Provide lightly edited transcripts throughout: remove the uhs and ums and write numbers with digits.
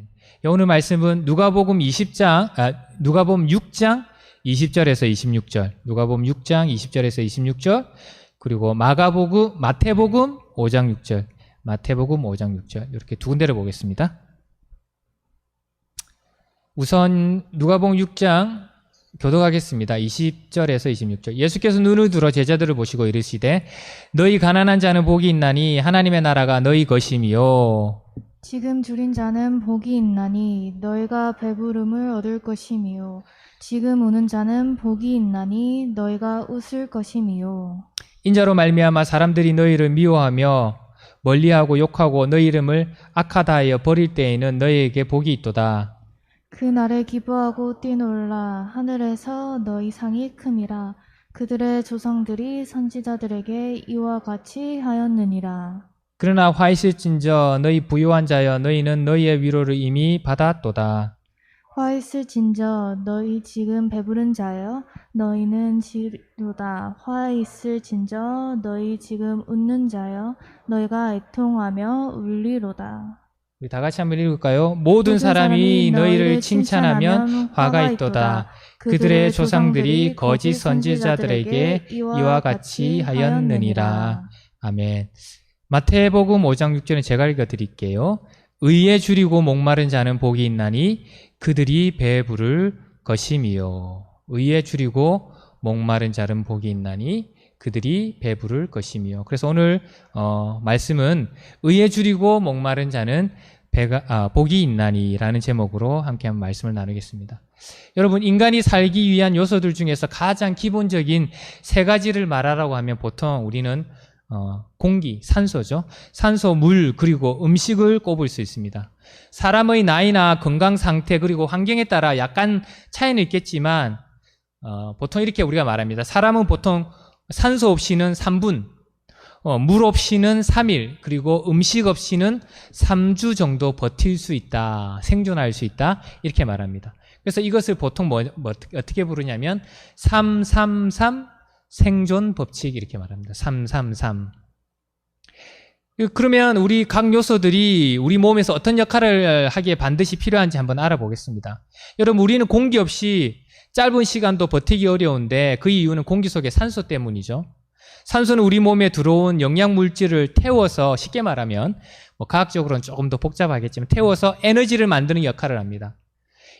아멘. 오늘 말씀은 누가복음 6장 20절에서 26절, 누가복음 6장 20절에서 26절, 그리고 마태복음 5장 6절, 마태복음 5장 6절 이렇게 두 군데를 보겠습니다. 우선 누가복음 6장 교독하겠습니다. 20절에서 26절. 예수께서 눈을 들어 제자들을 보시고 이르시되 너희 가난한 자는 복이 있나니 하나님의 나라가 너희 것임이요. 지금 줄인 자는 복이 있나니 너희가 배부름을 얻을 것이미요. 지금 우는 자는 복이 있나니 너희가 웃을 것이미요. 인자로 말미암아 사람들이 너희를 미워하며 멀리하고 욕하고 너희 이름을 악하다 하여 버릴 때에는 너희에게 복이 있도다. 그 날에 기뻐하고 뛰놀라. 하늘에서 너희 상이 큼이라. 그들의 조상들이 선지자들에게 이와 같이 하였느니라. 그러나 화 있을진저 너희 부유한 자여 너희는 너희의 위로를 이미 받았도다. 화 있을진저 너희 지금 배부른 자여 너희는 지루다. 화 있을진저 너희 지금 웃는 자여 너희가 애통하며 울리로다. 우리 다 같이 한번 읽을까요? 모든 사람이 너희를 칭찬하면 화가 있도다. 그들의 조상들이 거짓 선지자들에게 이와 같이 하였느니라. 아멘. 마태복음 5장 6절은 제가 읽어드릴게요. 의에 줄이고 목마른 자는 복이 있나니 그들이 배부를 것임이요. 의에 줄이고 목마른 자는 복이 있나니 그들이 배부를 것임이요. 그래서 오늘 말씀은 의에 줄이고 목마른 자는 복이 있나니라는 제목으로 함께 한번 말씀을 나누겠습니다. 여러분, 인간이 살기 위한 요소들 중에서 가장 기본적인 세 가지를 말하라고 하면 보통 우리는 공기, 산소죠. 산소, 물, 그리고 음식을 꼽을 수 있습니다. 사람의 나이나 건강 상태 그리고 환경에 따라 약간 차이는 있겠지만 보통 이렇게 우리가 말합니다. 사람은 보통 산소 없이는 3분, 물 없이는 3일, 그리고 음식 없이는 3주 정도 버틸 수 있다, 생존할 수 있다, 이렇게 말합니다. 그래서 이것을 보통 어떻게 부르냐면 333 생존 법칙 이렇게 말합니다. 333. 그러면 우리 각 요소들이 우리 몸에서 어떤 역할을 하기에 반드시 필요한지 한번 알아보겠습니다. 여러분, 우리는 공기 없이 짧은 시간도 버티기 어려운데 그 이유는 공기 속에 산소 때문이죠. 산소는 우리 몸에 들어온 영양 물질을 태워서, 쉽게 말하면 과학적으로는 조금 더 복잡하겠지만 태워서 에너지를 만드는 역할을 합니다.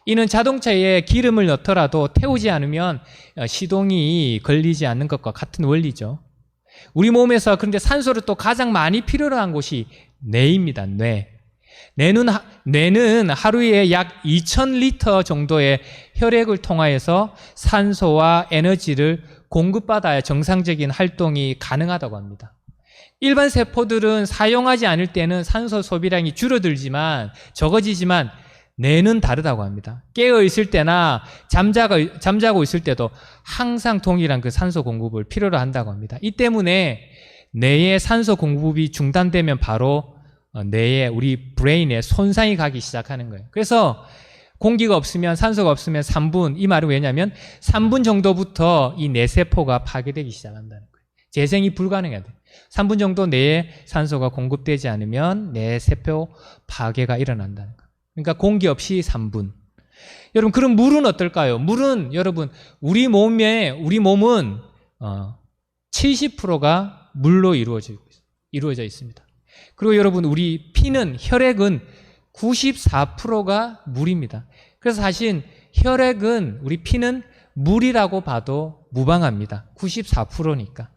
이는 자동차에 기름을 넣더라도 태우지 않으면 시동이 걸리지 않는 것과 같은 원리죠. 우리 몸에서 그런데 산소를 또 가장 많이 필요로 한 곳이 뇌입니다. 뇌는 하루에 약 2000리터 정도의 혈액을 통하여서 산소와 에너지를 공급받아야 정상적인 활동이 가능하다고 합니다. 일반 세포들은 사용하지 않을 때는 산소 소비량이 적어지지만 뇌는 다르다고 합니다. 깨어 있을 때나 잠자고 있을 때도 항상 동일한 그 산소 공급을 필요로 한다고 합니다. 이 때문에 뇌의 산소 공급이 중단되면 바로 뇌에, 우리 브레인에 손상이 가기 시작하는 거예요. 그래서 공기가 없으면, 산소가 없으면 3분, 이 말은 왜냐면 3분 정도부터 이 뇌세포가 파괴되기 시작한다는 거예요. 재생이 불가능해야 돼요. 3분 정도 뇌에 산소가 공급되지 않으면 뇌세포 파괴가 일어난다는 거예요. 그러니까 공기 없이 3분. 여러분, 그럼 물은 어떨까요? 물은 여러분, 우리 몸은 70%가 물로 이루어져 있습니다. 그리고 여러분, 우리 피는, 혈액은 94%가 물입니다. 그래서 사실 혈액은, 우리 피는 물이라고 봐도 무방합니다. 94%니까.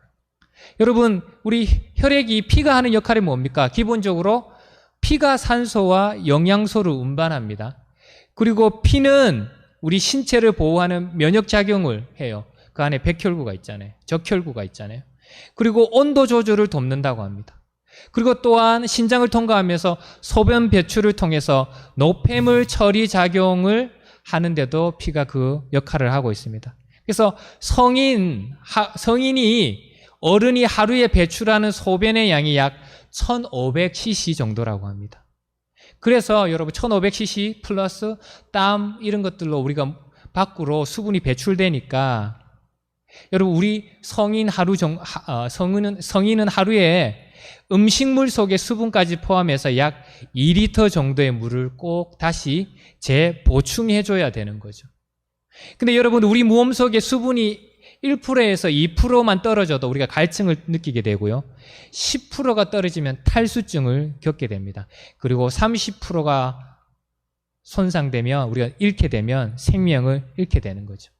여러분, 우리 혈액이, 피가 하는 역할이 뭡니까? 기본적으로 피가 산소와 영양소를 운반합니다. 그리고 피는 우리 신체를 보호하는 면역작용을 해요. 그 안에 백혈구가 있잖아요. 적혈구가 있잖아요. 그리고 온도 조절을 돕는다고 합니다. 그리고 또한 신장을 통과하면서 소변 배출을 통해서 노폐물 처리 작용을 하는데도 피가 그 역할을 하고 있습니다. 그래서 어른이 하루에 배출하는 소변의 양이 약 1500cc 정도라고 합니다. 그래서 여러분, 1500cc 플러스 땀 이런 것들로 우리가 밖으로 수분이 배출되니까 여러분, 우리 성인은 하루에 음식물 속의 수분까지 포함해서 약 2리터 정도의 물을 꼭 다시 재보충해 줘야 되는 거죠. 근데 여러분, 우리 몸 속에 수분이 1%에서 2%만 떨어져도 우리가 갈증을 느끼게 되고요. 10%가 떨어지면 탈수증을 겪게 됩니다. 그리고 30%가 손상되면, 우리가 잃게 되면 생명을 잃게 되는 거죠.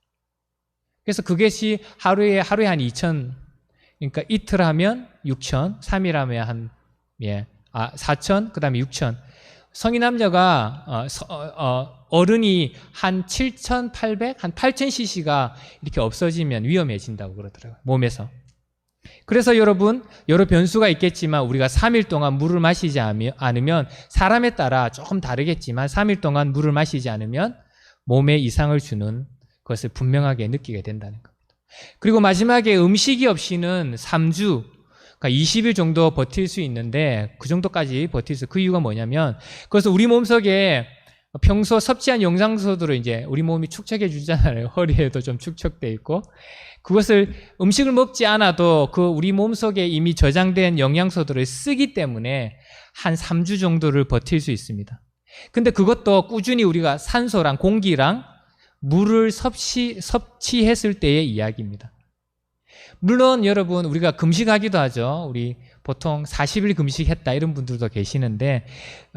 그래서 그것이 하루에 한 2,000, 그러니까 이틀 하면 6,000, 3일 하면 4,000, 그 다음에 6,000. 성인 남자가, 어른이 한 7,800, 한 8,000cc가 이렇게 없어지면 위험해진다고 그러더라고요, 몸에서. 그래서 여러분, 여러 변수가 있겠지만 우리가 3일 동안 물을 마시지 않으면, 사람에 따라 조금 다르겠지만 3일 동안 물을 마시지 않으면 몸에 이상을 주는 것을 분명하게 느끼게 된다는 겁니다. 그리고 마지막에 음식이 없이는 3주, 그러니까 20일 정도 버틸 수 있는데, 그 정도까지 버틸 수, 그 이유가 뭐냐면, 그래서 우리 몸속에 평소 섭취한 영양소들을 이제 우리 몸이 축적해 주잖아요. 허리에도 좀 축적돼 있고, 그것을 음식을 먹지 않아도 그 우리 몸속에 이미 저장된 영양소들을 쓰기 때문에 한 3주 정도를 버틸 수 있습니다. 근데 그것도 꾸준히 우리가 산소랑 공기랑 물을 섭취했을 때의 이야기입니다. 물론 여러분, 우리가 금식하기도 하죠. 우리 보통 40일 금식했다 이런 분들도 계시는데,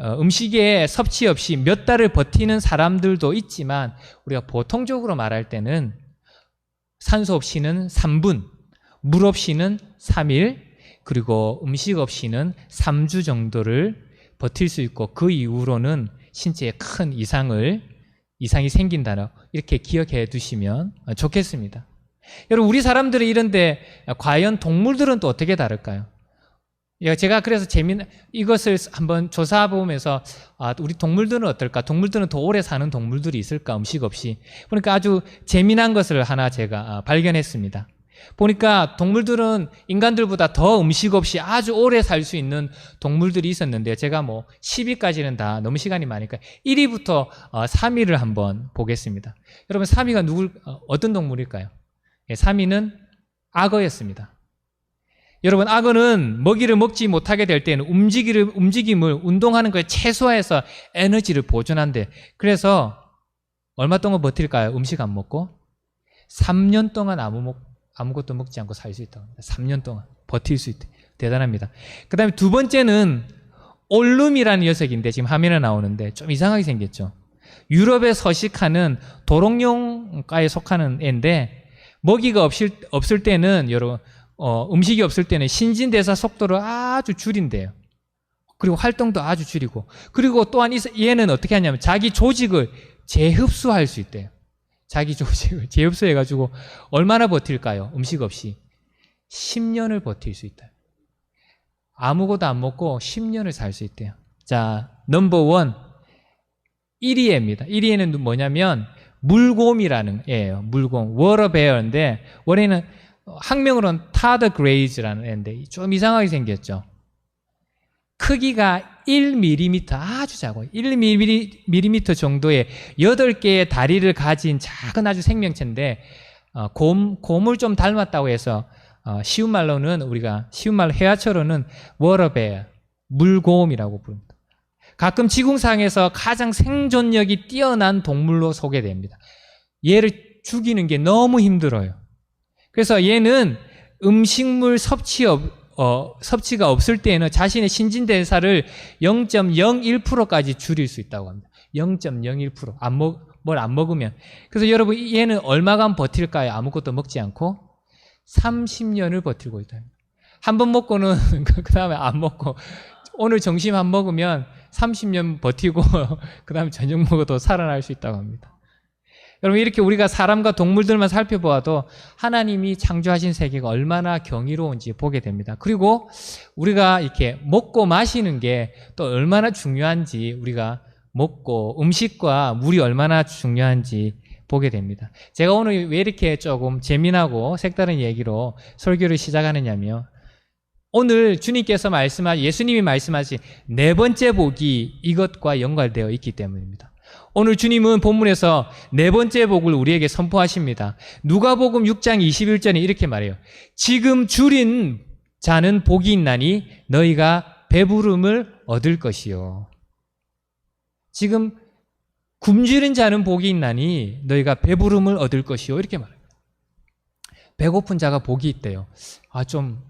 음식에 섭취 없이 몇 달을 버티는 사람들도 있지만, 우리가 보통적으로 말할 때는 산소 없이는 3분, 물 없이는 3일, 그리고 음식 없이는 3주 정도를 버틸 수 있고, 그 이후로는 신체에 큰 이상이 생긴다는, 이렇게 기억해 두시면 좋겠습니다. 여러분, 우리 사람들은 이런데 과연 동물들은 또 어떻게 다를까요? 제가 그래서 이것을 한번 조사해보면서, 우리 동물들은 어떨까? 동물들은 더 오래 사는 동물들이 있을까? 음식 없이. 그러니까 아주 재미난 것을 하나 제가 발견했습니다. 보니까 동물들은 인간들보다 더 음식 없이 아주 오래 살 수 있는 동물들이 있었는데, 제가 10위까지는 다 너무 시간이 많으니까 1위부터 3위를 한번 보겠습니다. 여러분, 3위가 어떤 동물일까요? 3위는 악어였습니다. 여러분, 악어는 먹이를 먹지 못하게 될 때는 움직임을, 운동하는 걸 최소화해서 에너지를 보존한대. 그래서 얼마 동안 버틸까요? 음식 안 먹고? 3년 동안 아무것도 먹지 않고 살 수 있다고 합니다. 3년 동안 버틸 수 있대. 대단합니다. 그 다음에 두 번째는 올룸이라는 녀석인데, 지금 화면에 나오는데 좀 이상하게 생겼죠. 유럽에 서식하는 도롱뇽과에 속하는 애인데, 먹이가 없을 때는, 여러분, 음식이 없을 때는 신진대사 속도를 아주 줄인대요. 그리고 활동도 아주 줄이고, 그리고 또한 얘는 어떻게 하냐면 자기 조직을 재흡수할 수 있대요. 자기 조직을 재흡수해가지고 얼마나 버틸까요? 음식 없이 10년을 버틸 수 있다. 아무것도 안 먹고 10년을 살 수 있대요. 자, 넘버 1, 1위입니다. 1위에는 뭐냐면 물곰이라는 애예요. 물곰, 워터베어인데, 원래는 학명으로는 타더그레이즈라는 애인데 좀 이상하게 생겼죠. 크기가 1mm, 아주 작아요. 1mm 정도의 8개의 다리를 가진 작은 아주 생명체인데, 곰을 좀 닮았다고 해서 쉬운 말로 회화처로는 워터베어, 물곰이라고 부릅니다. 가끔 지구상에서 가장 생존력이 뛰어난 동물로 소개됩니다. 얘를 죽이는 게 너무 힘들어요. 그래서 얘는 음식물 섭취가 없을 때에는 자신의 신진대사를 0.01%까지 줄일 수 있다고 합니다. 0.01%. 뭘 안 먹으면. 그래서 여러분, 얘는 얼마간 버틸까요? 아무것도 먹지 않고 30년을 버티고 있다. 한 번 먹고는 그 다음에 안 먹고, 오늘 점심 안 먹으면 30년 버티고 그 다음에 저녁 먹어도 살아날 수 있다고 합니다. 여러분, 이렇게 우리가 사람과 동물들만 살펴보아도 하나님이 창조하신 세계가 얼마나 경이로운지 보게 됩니다. 그리고 우리가 이렇게 먹고 마시는 게 또 얼마나 중요한지, 우리가 먹고 음식과 물이 얼마나 중요한지 보게 됩니다. 제가 오늘 왜 이렇게 조금 재미나고 색다른 얘기로 설교를 시작하느냐면, 오늘 예수님이 말씀하신 네 번째 복이 이것과 연관되어 있기 때문입니다. 오늘 주님은 본문에서 네 번째 복을 우리에게 선포하십니다. 누가복음 6장 21절에 이렇게 말해요. 지금 줄인 자는 복이 있나니 너희가 배부름을 얻을 것이요. 지금 굶주린 자는 복이 있나니 너희가 배부름을 얻을 것이요. 이렇게 말합니다. 배고픈 자가 복이 있대요. 좀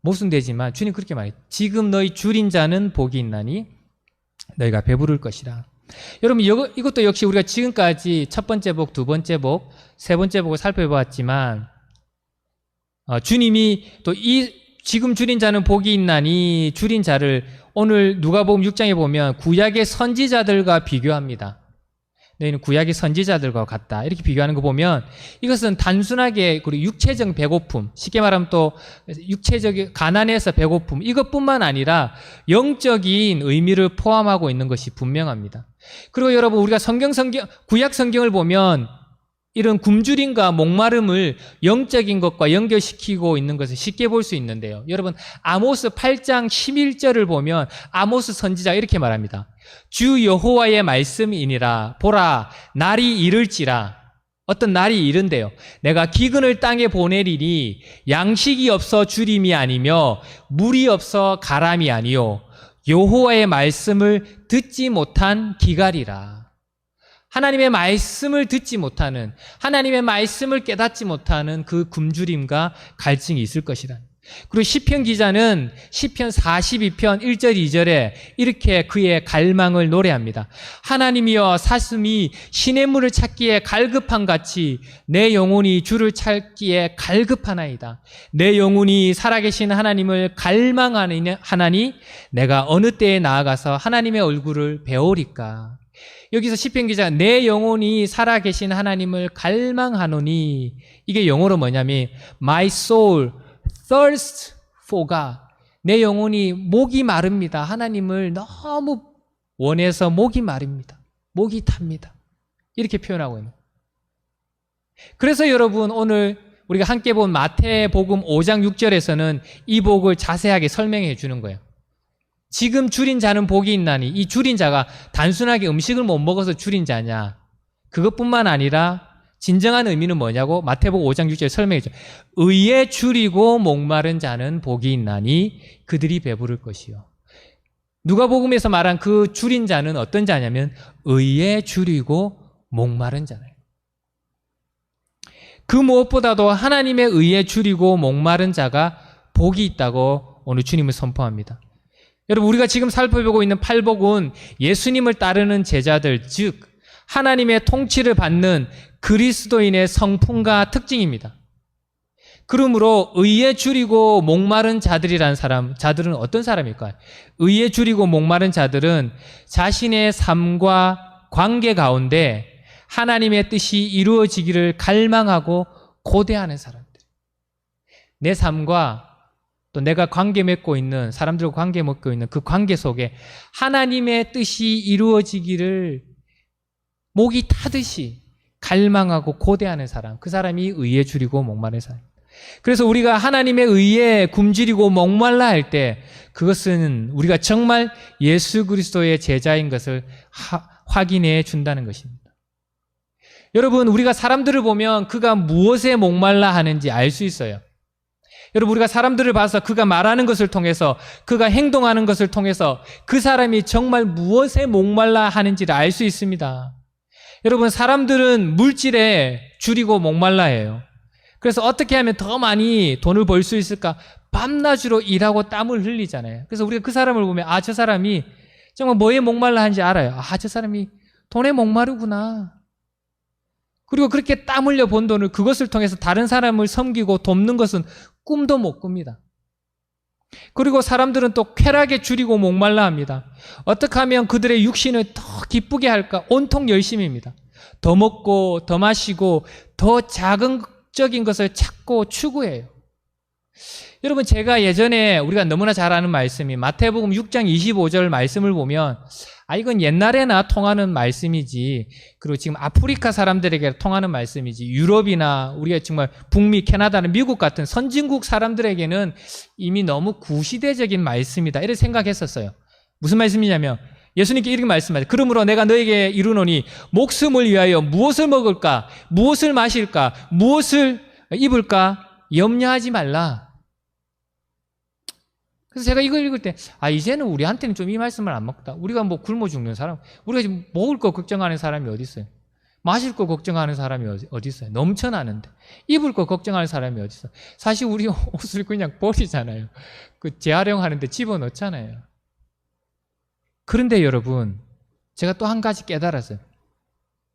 모순되지만 주님 그렇게 말해요. 지금 너희 줄인 자는 복이 있나니 너희가 배부를 것이라. 여러분 이것도 역시 우리가 지금까지 첫 번째 복, 두 번째 복, 세 번째 복을 살펴보았지만 주님이 또 이 지금 줄인 자는 복이 있나니 줄인 자를 오늘 누가복음 6장에 보면 구약의 선지자들과 비교합니다. 너희는 구약의 선지자들과 같다. 이렇게 비교하는 거 보면 이것은 단순하게 우리 육체적 배고픔, 쉽게 말하면 또 육체적 가난해서 배고픔 이것뿐만 아니라 영적인 의미를 포함하고 있는 것이 분명합니다. 그리고 여러분 우리가 구약 성경을 보면 이런 굶주림과 목마름을 영적인 것과 연결시키고 있는 것을 쉽게 볼 수 있는데요. 여러분 아모스 8장 11절을 보면 아모스 선지자가 이렇게 말합니다. 주 여호와의 말씀이니라. 보라 날이 이를지라. 어떤 날이 이른대요. 내가 기근을 땅에 보내리니 양식이 없어 주림이 아니며 물이 없어 가람이 아니요 여호와의 말씀을 듣지 못한 기갈이라. 하나님의 말씀을 듣지 못하는, 하나님의 말씀을 깨닫지 못하는 그 굶주림과 갈증이 있을 것이라. 그리고 시편 기자는 시편 42편 1절 2절에 이렇게 그의 갈망을 노래합니다. 하나님이여 사슴이 시냇물을 찾기에 갈급한 같이 내 영혼이 주를 찾기에 갈급하나이다. 내 영혼이 살아계신 하나님을 갈망하나니 내가 어느 때에 나아가서 하나님의 얼굴을 배우리까. 여기서 시편 기자가 내 영혼이 살아계신 하나님을 갈망하노니 이게 영어로 뭐냐면 My soul thirsts for God. 내 영혼이 목이 마릅니다. 하나님을 너무 원해서 목이 마릅니다. 목이 탑니다. 이렇게 표현하고 있는. 그래서 여러분 오늘 우리가 함께 본 마태복음 5장 6절에서는 이 복을 자세하게 설명해 주는 거예요. 지금 줄인 자는 복이 있나니 이 줄인 자가 단순하게 음식을 못 먹어서 줄인 자냐. 그것뿐만 아니라 진정한 의미는 뭐냐고 마태복음 5장 6절에 설명해 줘. 의에 줄이고 목마른 자는 복이 있나니 그들이 배부를 것이요. 누가복음에서 말한 그 줄인 자는 어떤 자냐면 의에 줄이고 목마른 자예요. 그 무엇보다도 하나님의 의에 줄이고 목마른 자가 복이 있다고 오늘 주님을 선포합니다. 여러분 우리가 지금 살펴보고 있는 팔복은 예수님을 따르는 제자들, 즉 하나님의 통치를 받는 그리스도인의 성품과 특징입니다. 그러므로 의에 줄이고 목마른 자들이란 자들은 어떤 사람일까요? 의에 줄이고 목마른 자들은 자신의 삶과 관계 가운데 하나님의 뜻이 이루어지기를 갈망하고 고대하는 사람들. 내 삶과 또 내가 관계 맺고 있는 사람들과 관계 맺고 있는 그 관계 속에 하나님의 뜻이 이루어지기를 목이 타듯이 갈망하고 고대하는 사람, 그 사람이 의에 줄이고 목마른 사람. 그래서 우리가 하나님의 의에 굶주리고 목말라 할 때 그것은 우리가 정말 예수 그리스도의 제자인 것을 확인해 준다는 것입니다. 여러분 우리가 사람들을 보면 그가 무엇에 목말라 하는지 알 수 있어요. 여러분 우리가 사람들을 봐서 그가 말하는 것을 통해서 그가 행동하는 것을 통해서 그 사람이 정말 무엇에 목말라 하는지를 알 수 있습니다. 여러분 사람들은 물질에 줄이고 목말라 해요. 그래서 어떻게 하면 더 많이 돈을 벌 수 있을까? 밤낮으로 일하고 땀을 흘리잖아요. 그래서 우리가 그 사람을 보면 저 사람이 정말 뭐에 목말라 하는지 알아요. 저 사람이 돈에 목마르구나. 그리고 그렇게 땀 흘려 번 돈을 그것을 통해서 다른 사람을 섬기고 돕는 것은 꿈도 못 꿉니다. 그리고 사람들은 또 쾌락에 줄이고 목말라 합니다. 어떻게 하면 그들의 육신을 더 기쁘게 할까? 온통 열심입니다. 더 먹고 더 마시고 더 자극적인 것을 찾고 추구해요. 여러분 제가 예전에 우리가 너무나 잘 아는 말씀이 마태복음 6장 25절 말씀을 보면 이건 옛날에나 통하는 말씀이지, 그리고 지금 아프리카 사람들에게 통하는 말씀이지, 유럽이나 우리가 정말 북미, 캐나다나 미국 같은 선진국 사람들에게는 이미 너무 구시대적인 말씀이다 이렇게 생각했었어요. 무슨 말씀이냐면 예수님께 이렇게 말씀하세요. 그러므로 내가 너에게 이르노니 목숨을 위하여 무엇을 먹을까, 무엇을 마실까, 무엇을 입을까 염려하지 말라. 그래서 제가 이걸 읽을 때, 이제는 우리한테는 좀 이 말씀을 안 먹다. 우리가 뭐 굶어 죽는 사람, 우리가 지금 먹을 거 걱정하는 사람이 어디 있어요? 마실 거 걱정하는 사람이 어디 있어요? 넘쳐나는데. 입을 거 걱정하는 사람이 어디 있어요? 사실 우리 옷을 그냥 버리잖아요. 그 재활용하는데 집어넣잖아요. 그런데 여러분, 제가 또 한 가지 깨달았어요.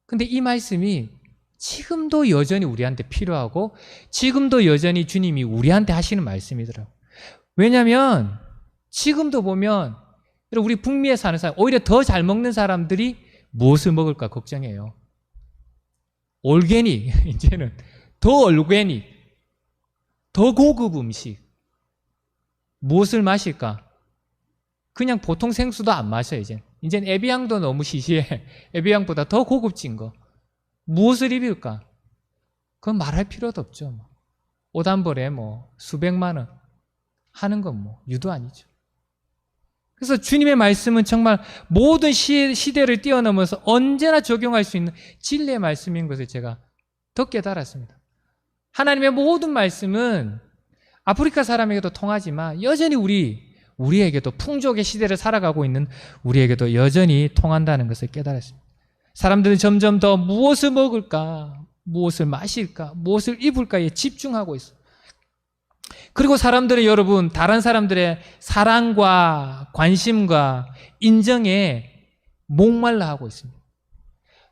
근데 이 말씀이 지금도 여전히 우리한테 필요하고 지금도 여전히 주님이 우리한테 하시는 말씀이더라고요. 왜냐하면 지금도 보면 우리 북미에 사는 사람, 오히려 더 잘 먹는 사람들이 무엇을 먹을까 걱정해요. 올게닉, 이제는 더 올게닉, 더 고급 음식. 무엇을 마실까? 그냥 보통 생수도 안 마셔요, 이제. 이젠 에비앙도 너무 시시해. 에비앙보다 더 고급진 거. 무엇을 입을까? 그건 말할 필요도 없죠. 옷 한 벌에 수백만 원 하는 건 유도 아니죠. 그래서 주님의 말씀은 정말 모든 시대를 뛰어넘어서 언제나 적용할 수 있는 진리의 말씀인 것을 제가 더 깨달았습니다. 하나님의 모든 말씀은 아프리카 사람에게도 통하지만 여전히 우리에게도 풍족의 시대를 살아가고 있는 우리에게도 여전히 통한다는 것을 깨달았습니다. 사람들은 점점 더 무엇을 먹을까, 무엇을 마실까, 무엇을 입을까에 집중하고 있어요. 그리고 사람들은 여러분, 다른 사람들의 사랑과 관심과 인정에 목말라 하고 있습니다.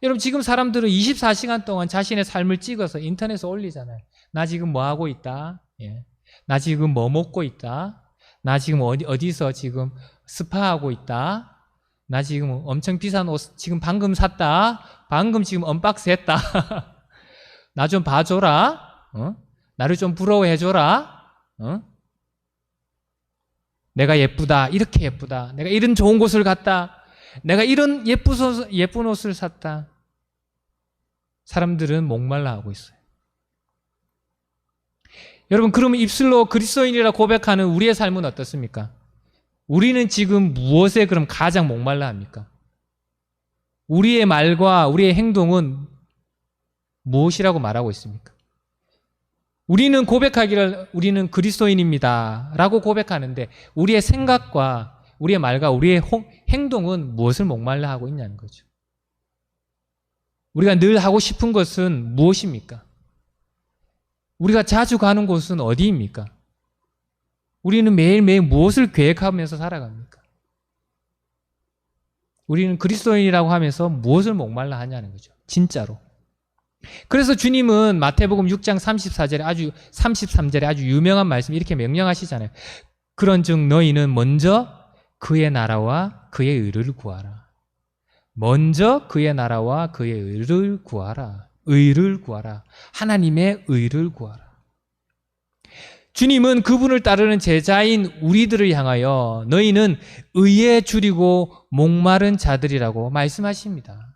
여러분, 지금 사람들은 24시간 동안 자신의 삶을 찍어서 인터넷에 올리잖아요. 나 지금 뭐 하고 있다. 나 지금 뭐 먹고 있다. 나 지금 어디서 지금 스파하고 있다. 나 지금 엄청 비싼 옷 지금 방금 샀다. 방금 지금 언박스 했다. 나 좀 봐줘라. 나를 좀 부러워해줘라. 내가 예쁘다. 이렇게 예쁘다. 내가 이런 좋은 곳을 갔다. 내가 이런 예쁜 옷을 샀다. 사람들은 목말라 하고 있어요. 여러분, 그러면 입술로 그리스도인이라 고백하는 우리의 삶은 어떻습니까? 우리는 지금 무엇에 그럼 가장 목말라 합니까? 우리의 말과 우리의 행동은 무엇이라고 말하고 있습니까? 우리는 고백하기를 우리는 그리스도인입니다 라고 고백하는데 우리의 생각과 우리의 말과 우리의 행동은 무엇을 목말라 하고 있냐는 거죠. 우리가 늘 하고 싶은 것은 무엇입니까? 우리가 자주 가는 곳은 어디입니까? 우리는 매일매일 무엇을 계획하면서 살아갑니까? 우리는 그리스도인이라고 하면서 무엇을 목말라 하냐는 거죠. 진짜로. 그래서 주님은 마태복음 6장 33절에 아주 유명한 말씀 이렇게 명령하시잖아요. 그런즉 너희는 먼저 그의 나라와 그의 의를 구하라. 먼저 그의 나라와 그의 의를 구하라. 의를 구하라. 하나님의 의를 구하라. 주님은 그분을 따르는 제자인 우리들을 향하여 너희는 의에 줄이고 목마른 자들이라고 말씀하십니다.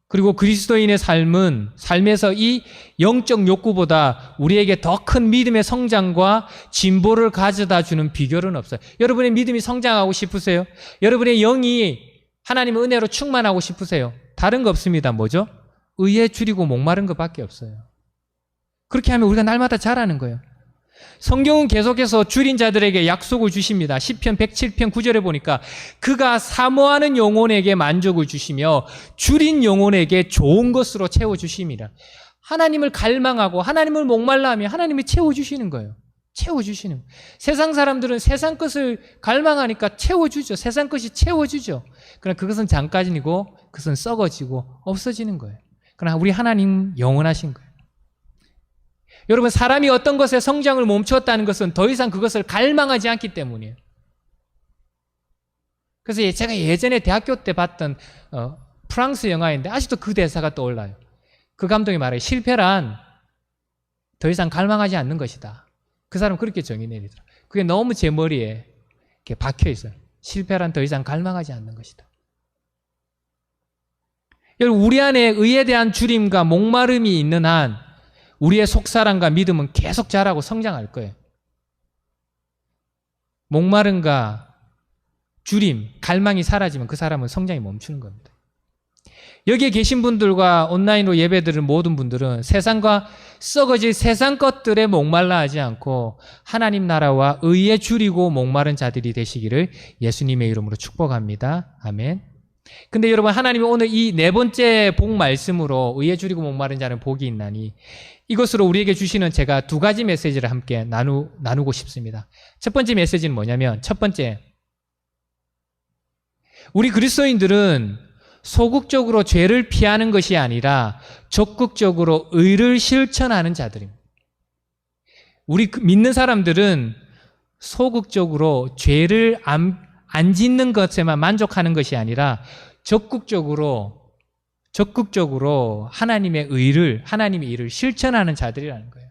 그리고 그리스도인의 삶에서 이 영적 욕구보다 우리에게 더 큰 믿음의 성장과 진보를 가져다 주는 비결은 없어요. 여러분의 믿음이 성장하고 싶으세요? 여러분의 영이 하나님의 은혜로 충만하고 싶으세요? 다른 거 없습니다. 뭐죠? 의에 줄이고 목마른 것밖에 없어요. 그렇게 하면 우리가 날마다 자라는 거예요. 성경은 계속해서 줄인 자들에게 약속을 주십니다. 시편 107편 9절에 보니까 그가 사모하는 영혼에게 만족을 주시며 줄인 영혼에게 좋은 것으로 채워주심이라. 하나님을 갈망하고 하나님을 목말라 하면 하나님이 채워주시는 거예요. 채워주시는 거예요. 세상 사람들은 세상 것을 갈망하니까 채워주죠. 세상 것이 채워주죠. 그러나 그것은 잠깐이고 그것은 썩어지고 없어지는 거예요. 그러나 우리 하나님 영원하신 거예요. 여러분, 사람이 어떤 것에 성장을 멈추었다는 것은 더 이상 그것을 갈망하지 않기 때문이에요. 그래서 제가 예전에 대학교 때 봤던 프랑스 영화인데 아직도 그 대사가 떠올라요. 그 감독이 말해요. 실패란 더 이상 갈망하지 않는 것이다. 그 사람 그렇게 정의 내리더라. 그게 너무 제 머리에 이렇게 박혀 있어요. 실패란 더 이상 갈망하지 않는 것이다. 여러분, 우리 안에 의에 대한 줄임과 목마름이 있는 한 우리의 속사람과 믿음은 계속 자라고 성장할 거예요. 목마름과 줄임, 갈망이 사라지면 그 사람은 성장이 멈추는 겁니다. 여기에 계신 분들과 온라인으로 예배드리는 모든 분들은 세상과 썩어질 세상 것들에 목말라 하지 않고 하나님 나라와 의에 줄이고 목마른 자들이 되시기를 예수님의 이름으로 축복합니다. 아멘. 근데 여러분, 하나님이 오늘 이 네 번째 복 말씀으로 의에 줄이고 목마른 자는 복이 있나니, 이것으로 우리에게 주시는 제가 두 가지 메시지를 함께 나누고 싶습니다. 첫 번째 메시지는 뭐냐면, 첫 번째, 우리 그리스도인들은 소극적으로 죄를 피하는 것이 아니라 적극적으로 의를 실천하는 자들입니다. 우리 믿는 사람들은 소극적으로 죄를 안 짓는 것에만 만족하는 것이 아니라 적극적으로 하나님의 일을 실천하는 자들이라는 거예요.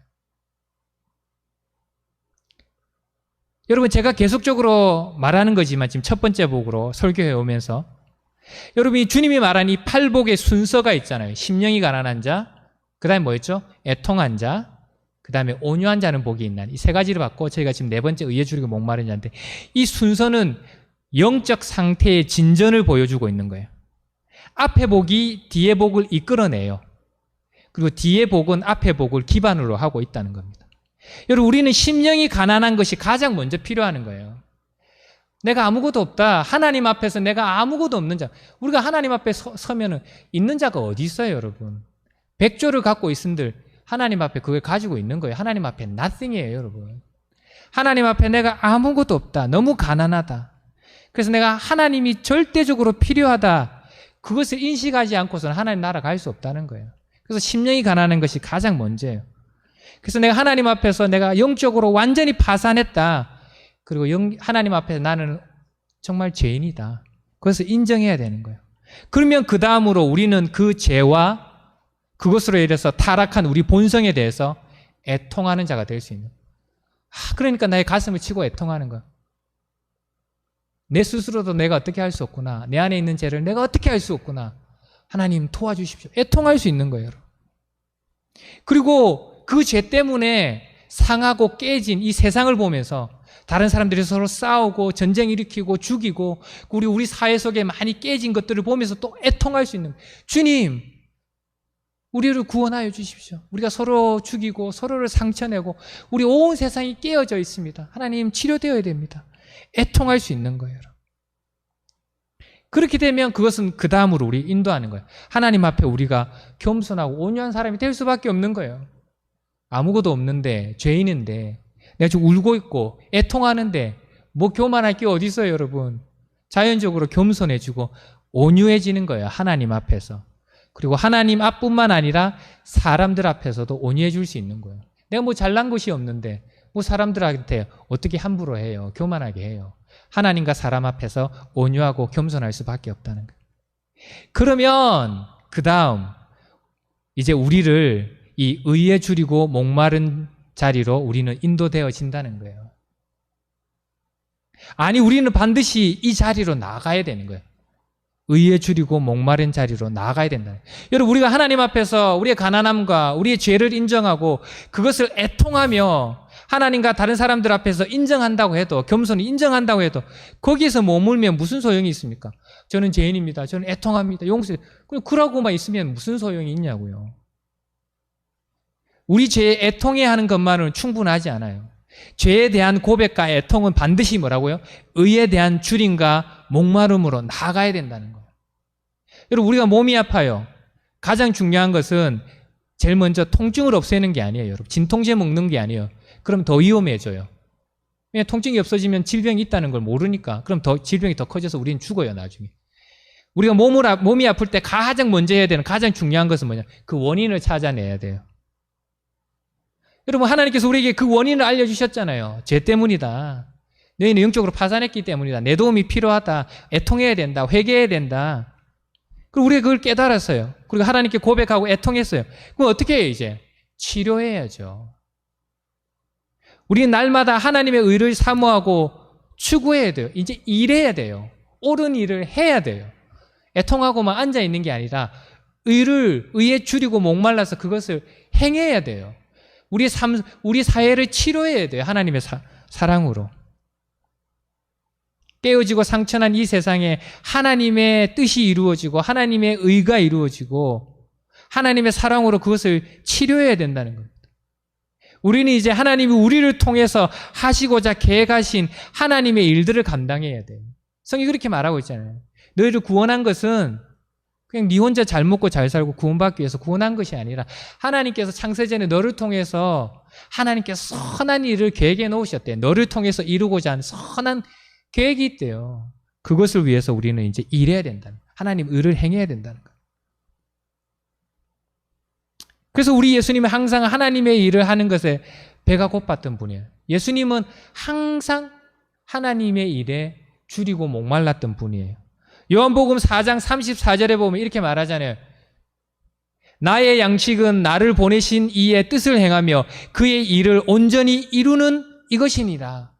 여러분, 제가 계속적으로 말하는 거지만 지금 첫 번째 복으로 설교해 오면서 여러분이 주님이 말한 이 팔복의 순서가 있잖아요. 심령이 가난한 자, 그 다음에 뭐였죠? 애통한 자, 그 다음에 온유한 자는 복이 있나니, 이 세 가지를 받고 저희가 지금 네 번째 의에 줄이고 목마른 자인데, 이 순서는 영적 상태의 진전을 보여주고 있는 거예요. 앞에 복이 뒤에 복을 이끌어내요. 그리고 뒤에 복은 앞에 복을 기반으로 하고 있다는 겁니다. 여러분, 우리는 심령이 가난한 것이 가장 먼저 필요하는 거예요. 내가 아무것도 없다. 하나님 앞에서 내가 아무것도 없는 자. 우리가 하나님 앞에 서면은 있는 자가 어디 있어요, 여러분? 100조를 갖고 있은들 하나님 앞에 그걸 가지고 있는 거예요. 하나님 앞에 nothing이에요, 여러분. 하나님 앞에 내가 아무것도 없다. 너무 가난하다. 그래서 내가 하나님이 절대적으로 필요하다. 그것을 인식하지 않고서는 하나님 나라 갈 수 없다는 거예요. 그래서 심령이 가난한 것이 가장 먼저예요. 그래서 내가 하나님 앞에서 내가 영적으로 완전히 파산했다. 그리고 하나님 앞에서 나는 정말 죄인이다. 그것을 인정해야 되는 거예요. 그러면 그 다음으로 우리는 그 죄와 그것으로 인해서 타락한 우리 본성에 대해서 애통하는 자가 될 수 있는 거예요. 그러니까 나의 가슴을 치고 애통하는 거예요. 내 스스로도 내가 어떻게 할 수 없구나. 내 안에 있는 죄를 내가 어떻게 할 수 없구나. 하나님 도와주십시오. 애통할 수 있는 거예요. 그리고 그 죄 때문에 상하고 깨진 이 세상을 보면서 다른 사람들이 서로 싸우고 전쟁 일으키고 죽이고 우리 사회 속에 많이 깨진 것들을 보면서 또 애통할 수 있는 거예요. 주님, 우리를 구원하여 주십시오. 우리가 서로 죽이고 서로를 상처내고 우리 온 세상이 깨어져 있습니다. 하나님, 치료되어야 됩니다. 애통할 수 있는 거예요. 그렇게 되면 그것은 그 다음으로 우리 인도하는 거예요. 하나님 앞에 우리가 겸손하고 온유한 사람이 될 수밖에 없는 거예요. 아무것도 없는데, 죄인인데, 내가 지금 울고 있고 애통하는데 뭐 교만할 게 어디 있어요, 여러분? 자연적으로 겸손해지고 온유해지는 거예요, 하나님 앞에서. 그리고 하나님 앞뿐만 아니라 사람들 앞에서도 온유해 줄 수 있는 거예요. 내가 뭐 잘난 것이 없는데 뭐 사람들한테 어떻게 함부로 해요, 교만하게 해요. 하나님과 사람 앞에서 온유하고 겸손할 수밖에 없다는 거예요. 그러면 그 다음 이제 우리를 이 의에 줄이고 목마른 자리로 우리는 인도되어진다는 거예요. 아니, 우리는 반드시 이 자리로 나가야 되는 거예요. 의에 줄이고 목마른 자리로 나가야 된다. 여러분, 우리가 하나님 앞에서 우리의 가난함과 우리의 죄를 인정하고 그것을 애통하며 하나님과 다른 사람들 앞에서 인정한다고 해도, 겸손히 인정한다고 해도 거기에서 머물면 무슨 소용이 있습니까? 저는 죄인입니다. 저는 애통합니다. 용서해. 그러고만 있으면 무슨 소용이 있냐고요. 우리 죄에 애통해 하는 것만으로는 충분하지 않아요. 죄에 대한 고백과 애통은 반드시 뭐라고요? 의에 대한 줄임과 목마름으로 나아가야 된다는 거예요. 여러분, 우리가 몸이 아파요. 가장 중요한 것은 제일 먼저 통증을 없애는 게 아니에요, 여러분. 진통제 먹는 게 아니에요. 그럼 더 위험해져요. 왜냐하면 통증이 없어지면 질병이 있다는 걸 모르니까. 그럼 질병이 더 커져서 우리는 죽어요, 나중에. 우리가 몸이 아플 때 가장 먼저 해야 되는 가장 중요한 것은 뭐냐? 그 원인을 찾아내야 돼요. 여러분, 하나님께서 우리에게 그 원인을 알려주셨잖아요. 죄 때문이다. 너희는 영적으로 파산했기 때문이다. 내 도움이 필요하다. 애통해야 된다. 회개해야 된다. 그리고 우리가 그걸 깨달았어요. 그리고 하나님께 고백하고 애통했어요. 그럼 어떻게 해요, 이제? 치료해야죠. 우리는 날마다 하나님의 의를 사모하고 추구해야 돼요. 이제 일해야 돼요. 옳은 일을 해야 돼요. 애통하고만 앉아있는 게 아니라 의에 줄이고 목말라서 그것을 행해야 돼요. 우리 사회를 치료해야 돼요. 하나님의 사랑으로. 깨어지고 상처난 이 세상에 하나님의 뜻이 이루어지고 하나님의 의가 이루어지고 하나님의 사랑으로 그것을 치료해야 된다는 겁니다. 우리는 이제 하나님이 우리를 통해서 하시고자 계획하신 하나님의 일들을 감당해야 돼요. 성경이 그렇게 말하고 있잖아요. 너희를 구원한 것은 그냥 네 혼자 잘 먹고 잘 살고 구원받기 위해서 구원한 것이 아니라 하나님께서 창세전에 너를 통해서 하나님께서 선한 일을 계획해 놓으셨대요. 너를 통해서 이루고자 하는 선한 계획이 있대요. 그것을 위해서 우리는 이제 일해야 된다는 거예요. 하나님 의를 행해야 된다는 거예요. 그래서 우리 예수님은 항상 하나님의 일을 하는 것에 배가 고팠던 분이에요. 예수님은 항상 하나님의 일에 줄이고 목말랐던 분이에요. 요한복음 4장 34절에 보면 이렇게 말하잖아요. 나의 양식은 나를 보내신 이의 뜻을 행하며 그의 일을 온전히 이루는 이것이니라.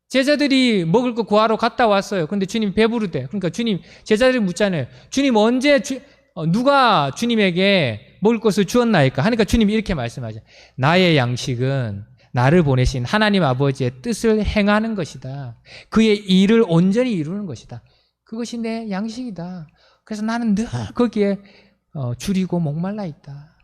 제자들이 먹을 거 구하러 갔다 왔어요. 근데 주님 배부르대. 그러니까 주님, 제자들이 묻잖아요. 주님 언제 누가 주님에게 먹을 것을 주었나이까? 하니까 주님이 이렇게 말씀하죠. 나의 양식은 나를 보내신 하나님 아버지의 뜻을 행하는 것이다. 그의 일을 온전히 이루는 것이다. 그것이 내 양식이다. 그래서 나는 늘 거기에 줄이고 목말라 있다.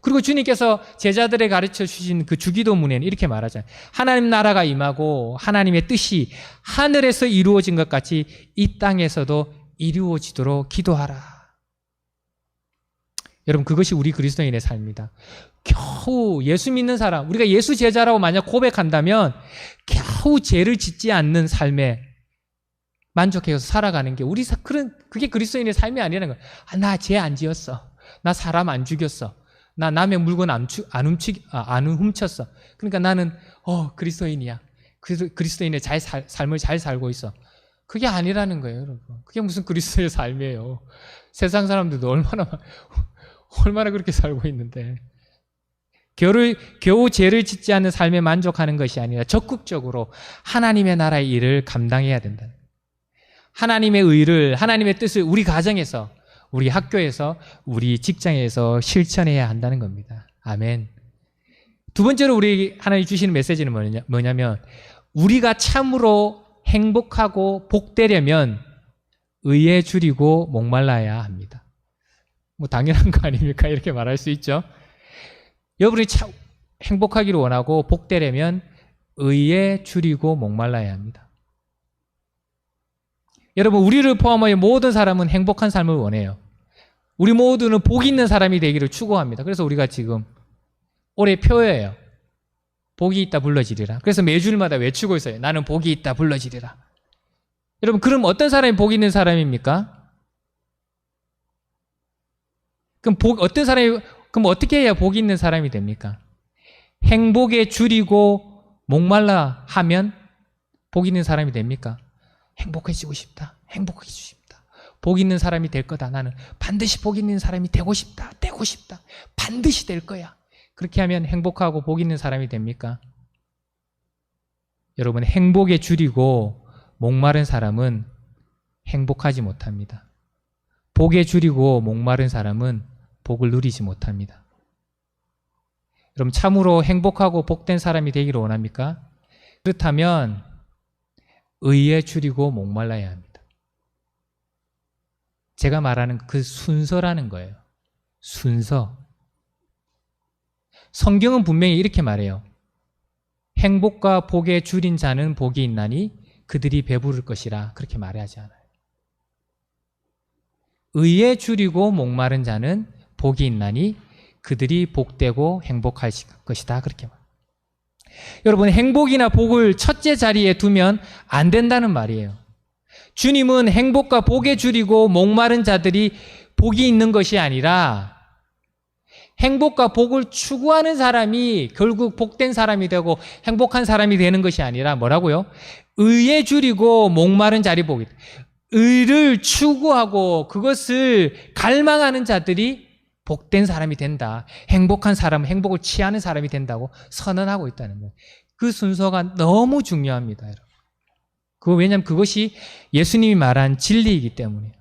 그리고 주님께서 제자들에 가르쳐 주신 그 주기도문에는 이렇게 말하잖아요. 하나님 나라가 임하고 하나님의 뜻이 하늘에서 이루어진 것 같이 이 땅에서도 이루어지도록 기도하라. 여러분, 그것이 우리 그리스도인의 삶이다. 겨우 예수 믿는 사람, 우리가 예수 제자라고 만약 고백한다면 겨우 죄를 짓지 않는 삶에 만족해서 살아가는 게 그게 그리스도인의 삶이 아니라는 거예요. 나 죄 안 지었어. 나 사람 안 죽였어. 나 남의 물건 안 훔쳤어. 그러니까 나는 그리스도인이야. 그리스도인의 삶을 잘 살고 있어. 그게 아니라는 거예요, 여러분. 그게 무슨 그리스도의 삶이에요. 세상 사람들도 얼마나 그렇게 살고 있는데. 겨우 죄를 짓지 않는 삶에 만족하는 것이 아니라 적극적으로 하나님의 나라의 일을 감당해야 된다. 하나님의 의를, 하나님의 뜻을 우리 가정에서, 우리 학교에서, 우리 직장에서 실천해야 한다는 겁니다. 아멘. 두 번째로 우리 하나님 주시는 메시지는 뭐냐면 우리가 참으로 행복하고 복되려면 의에 줄이고 목말라야 합니다. 뭐 당연한 거 아닙니까? 이렇게 말할 수 있죠. 여러분이 행복하기를 원하고 복되려면 의에 줄이고 목말라야 합니다. 여러분, 우리를 포함하여 모든 사람은 행복한 삶을 원해요. 우리 모두는 복 있는 사람이 되기를 추구합니다. 그래서 우리가 지금 올해 표예요. 복이 있다 불러지리라. 그래서 매주일마다 외치고 있어요. 나는 복이 있다 불러지리라. 여러분, 그럼 어떤 사람이 복 있는 사람입니까? 그럼 그럼 어떻게 해야 복 있는 사람이 됩니까? 행복에 줄이고 목말라 하면 복 있는 사람이 됩니까? 행복해지고 싶다. 행복해지고 싶다. 복 있는 사람이 될 거다. 나는 반드시 복 있는 사람이 되고 싶다. 반드시 될 거야. 그렇게 하면 행복하고 복 있는 사람이 됩니까? 여러분, 행복에 줄이고 목마른 사람은 행복하지 못합니다. 복에 줄이고 목마른 사람은 복을 누리지 못합니다. 여러분, 참으로 행복하고 복된 사람이 되기를 원합니까? 그렇다면 의에 줄이고 목말라야 합니다. 제가 말하는 그 순서라는 거예요. 순서. 성경은 분명히 이렇게 말해요. 행복과 복에 줄인 자는 복이 있나니 그들이 배부를 것이라. 그렇게 말하지 않아요. 의에 줄이고 목마른 자는 복이 있나니 그들이 복되고 행복할 것이다. 그렇게 말해요. 여러분, 행복이나 복을 첫째 자리에 두면 안 된다는 말이에요. 주님은 행복과 복에 줄이고 목마른 자들이 복이 있는 것이 아니라 행복과 복을 추구하는 사람이 결국 복된 사람이 되고 행복한 사람이 되는 것이 아니라 뭐라고요? 의에 줄이고 목마른 자리 복이다. 의를 추구하고 그것을 갈망하는 자들이 복된 사람이 된다. 행복한 사람은 행복을 취하는 사람이 된다고 선언하고 있다는 거예요. 그 순서가 너무 중요합니다, 여러분. 왜냐하면 그것이 예수님이 말한 진리이기 때문이에요.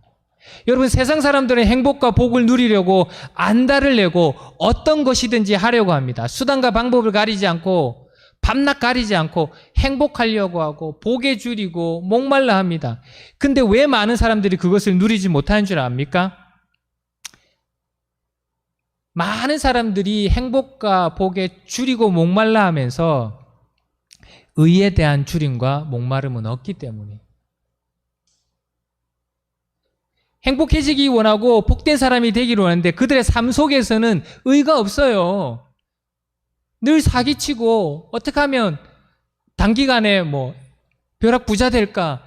여러분, 세상 사람들은 행복과 복을 누리려고 안달을 내고 어떤 것이든지 하려고 합니다. 수단과 방법을 가리지 않고 밤낮 가리지 않고 행복하려고 하고 복에 줄이고 목말라 합니다. 근데 왜 많은 사람들이 그것을 누리지 못하는 줄 압니까? 많은 사람들이 행복과 복에 줄이고 목말라 하면서 의에 대한 줄임과 목마름은 없기 때문에. 행복해지기 원하고 복된 사람이 되기를 원하는데 그들의 삶 속에서는 의가 없어요. 늘 사기치고 어떻게 하면 단기간에 벼락 부자 될까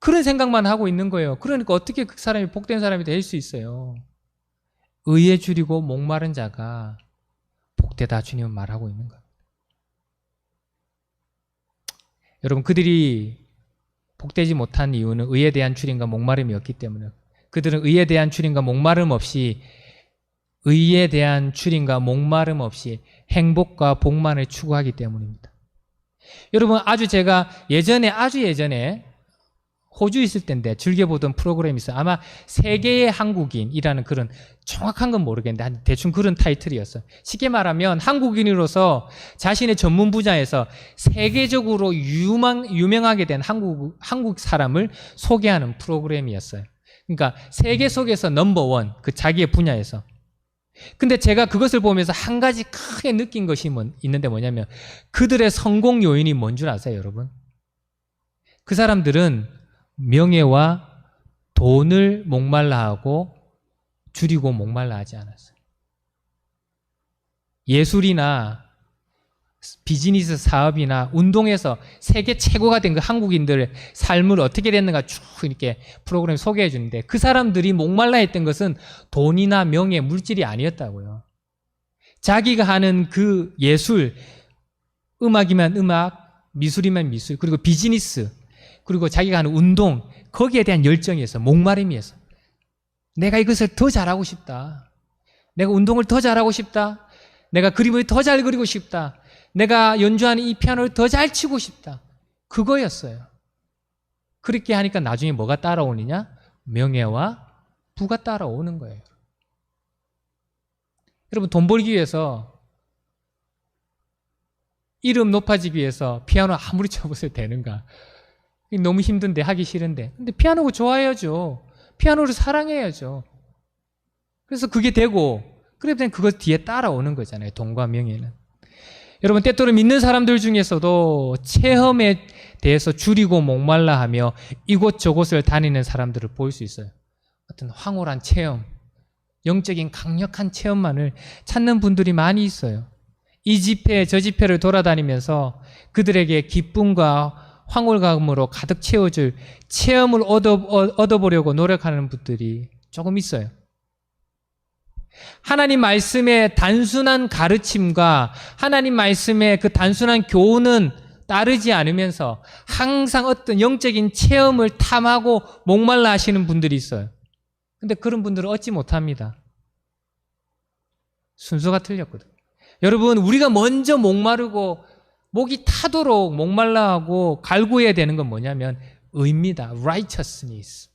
그런 생각만 하고 있는 거예요. 그러니까 어떻게 그 사람이 복된 사람이 될 수 있어요? 의에 줄이고 목마른 자가 복되다 주님은 말하고 있는 거예요. 여러분, 그들이 복되지 못한 이유는 의에 대한 줄임과 목마름이었기 때문에, 그들은 의에 대한 줄임과 목마름 없이 행복과 복만을 추구하기 때문입니다. 여러분, 제가 아주 예전에 호주 있을 때인데 즐겨보던 프로그램이 있어요. 아마 세계의 한국인이라는 그런, 정확한 건 모르겠는데 대충 그런 타이틀이었어요. 쉽게 말하면 한국인으로서 자신의 전문 분야에서 세계적으로 유명하게 된 한국 사람을 소개하는 프로그램이었어요. 그러니까 세계 속에서 넘버원, 그 자기의 분야에서. 근데 제가 그것을 보면서 한 가지 크게 느낀 것이 있는데 뭐냐면, 그들의 성공 요인이 뭔 줄 아세요, 여러분? 그 사람들은 명예와 돈을 목말라 하고 줄이고 목말라 하지 않았어요. 예술이나 비즈니스 사업이나 운동에서 세계 최고가 된 그 한국인들의 삶을 어떻게 됐는가 쭉 이렇게 프로그램 소개해 주는데, 그 사람들이 목말라 했던 것은 돈이나 명예, 물질이 아니었다고요. 자기가 하는 그 예술, 음악이면 음악, 미술이면 미술, 그리고 비즈니스, 그리고 자기가 하는 운동, 거기에 대한 열정이었어. 목마름이었어. 내가 이것을 더 잘하고 싶다. 내가 운동을 더 잘하고 싶다. 내가 그림을 더 잘 그리고 싶다. 내가 연주하는 이 피아노를 더 잘 치고 싶다. 그거였어요. 그렇게 하니까 나중에 뭐가 따라오느냐? 명예와 부가 따라오는 거예요. 여러분, 돈 벌기 위해서, 이름 높아지기 위해서 피아노 아무리 쳐보세요 되는가? 너무 힘든데, 하기 싫은데. 근데 피아노가 좋아해야죠. 피아노를 사랑해야죠. 그래서 그게 되고, 그러면 그것 뒤에 따라오는 거잖아요. 돈과 명예는. 여러분, 때때로 믿는 사람들 중에서도 체험에 대해서 줄이고 목말라 하며 이곳저곳을 다니는 사람들을 볼 수 있어요. 어떤 황홀한 체험, 영적인 강력한 체험만을 찾는 분들이 많이 있어요. 이 집회 저 집회를 돌아다니면서 그들에게 기쁨과 황홀감으로 가득 채워줄 체험을 얻어보려고 노력하는 분들이 조금 있어요. 하나님 말씀의 단순한 가르침과 하나님 말씀의 그 단순한 교훈은 따르지 않으면서 항상 어떤 영적인 체험을 탐하고 목말라 하시는 분들이 있어요. 근데 그런 분들은 얻지 못합니다. 순서가 틀렸거든요. 여러분, 우리가 먼저 목마르고 목이 타도록 목말라 하고 갈구해야 되는 건 뭐냐면 의입니다. righteousness.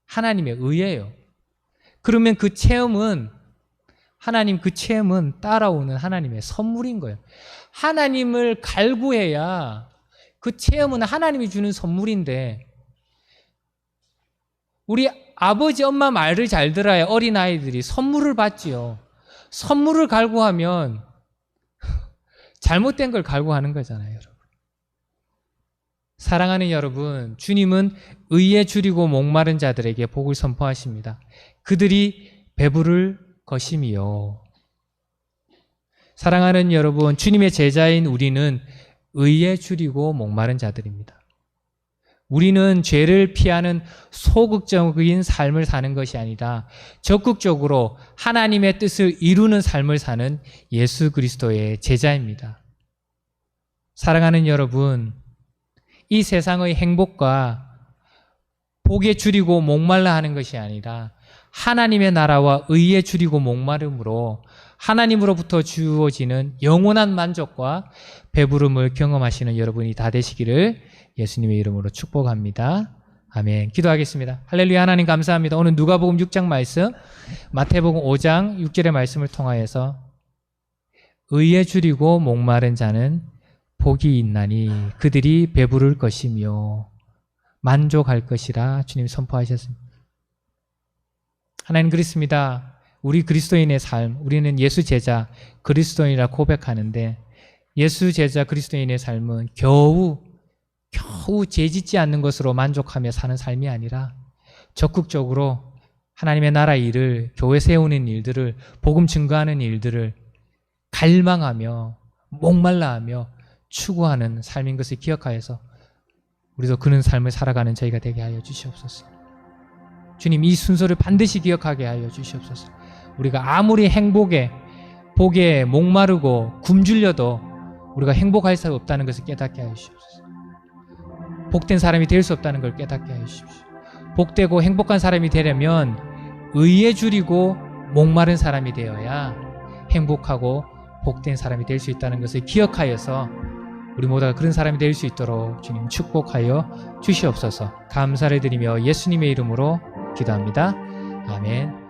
하나님의 의예요. 그러면 그 체험은 따라오는 하나님의 선물인 거예요. 하나님을 갈구해야, 그 체험은 하나님이 주는 선물인데, 우리 아버지 엄마 말을 잘 들어야 어린아이들이 선물을 받지요. 선물을 갈구하면 잘못된 걸 갈구하는 거잖아요, 여러분. 사랑하는 여러분, 주님은 의에 줄이고 목마른 자들에게 복을 선포하십니다. 그들이 배부를 것임이요. 사랑하는 여러분, 주님의 제자인 우리는 의에 줄이고 목마른 자들입니다. 우리는 죄를 피하는 소극적인 삶을 사는 것이 아니라 적극적으로 하나님의 뜻을 이루는 삶을 사는 예수 그리스도의 제자입니다. 사랑하는 여러분, 이 세상의 행복과 복에 줄이고 목말라 하는 것이 아니라 하나님의 나라와 의에 줄이고 목마름으로 하나님으로부터 주어지는 영원한 만족과 배부름을 경험하시는 여러분이 다 되시기를 예수님의 이름으로 축복합니다. 아멘. 기도하겠습니다. 할렐루야. 하나님 감사합니다. 오늘 누가복음 6장 말씀, 마태복음 5장 6절의 말씀을 통하여서 의에 줄이고 목마른 자는 복이 있나니 그들이 배부를 것이며 만족할 것이라 주님 선포하셨습니다. 하나님 그렇습니다. 우리 그리스도인의 삶, 우리는 예수 제자 그리스도인이라 고백하는데 예수 제자 그리스도인의 삶은 겨우 죄짓지 않는 것으로 만족하며 사는 삶이 아니라 적극적으로 하나님의 나라 일을, 교회 세우는 일들을, 복음 증거하는 일들을 갈망하며 목말라하며 추구하는 삶인 것을 기억하여서 우리도 그런 삶을 살아가는 저희가 되게 하여 주시옵소서. 주님, 이 순서를 반드시 기억하게 하여 주시옵소서. 우리가 아무리 행복에, 복에 목마르고 굶주려도 우리가 행복할 수 없다는 것을 깨닫게 하여 주시옵소서. 복된 사람이 될 수 없다는 걸 깨닫게 하여 주십시오. 복되고 행복한 사람이 되려면 의에 줄이고 목마른 사람이 되어야 행복하고 복된 사람이 될 수 있다는 것을 기억하여서 우리 모두가 그런 사람이 될 수 있도록 주님 축복하여 주시옵소서. 감사를 드리며 예수님의 이름으로 기도합니다. 아멘.